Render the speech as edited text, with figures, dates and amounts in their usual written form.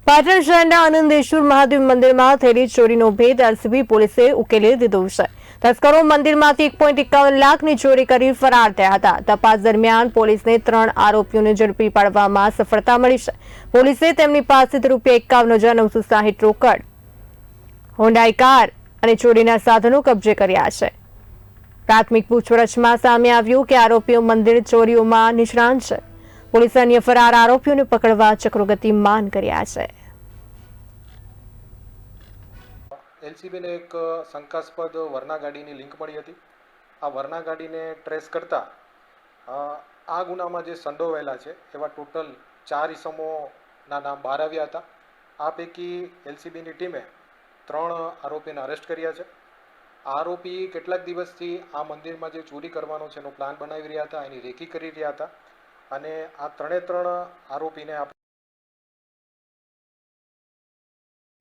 પાટણ શહેરના આનંદેશ્વર મહાદેવ મંદિરમાં થયેલી ચોરીનો ભેદ એલસીબી પોલીસે ઉકેલી દીધો છે। તસ્કરો મંદિરમાંથી 1.51 લાખની ચોરી કરી ફરાર થયા હતા। તપાસ દરમિયાન પોલીસને 3 આરોપીઓને ઝડપી પાડવામાં સફળતા મળી છે। પોલીસે તેમની પાસેથી ₹51,960 રોકડ, હોન્ડાઈ કાર અને ચોરીના સાધનો કબજે કર્યા છે। પ્રાથમિક પૂછપરછમાં સામે આવ્યું કે આરોપીઓ મંદિર ચોરીઓમાં નિષ્ણાત છે। પોલીસે અન્ય ફરાર આરોપીઓને પકડવા ચક્રો ગતિમાન કર્યા છે। એલસીબીને એક શંકાસ્પદ વરના ગાડીની લિંક મળી હતી। આ વરના ગાડીને ટ્રેસ કરતા આ ગુનામાં જે સંડોવાયેલા છે એવા ટોટલ 4 ઇસમોના નામ બહાર આવ્યા હતા। આ પૈકી એલસીબીની ટીમે 3 આરોપીને અરેસ્ટ કર્યા છે। આરોપી કેટલાક દિવસથી આ મંદિરમાં જે ચોરી કરવાનો છે એનો પ્લાન બનાવી રહ્યા હતા, એની રેકી કરી રહ્યા હતા અને આ 3 આરોપીને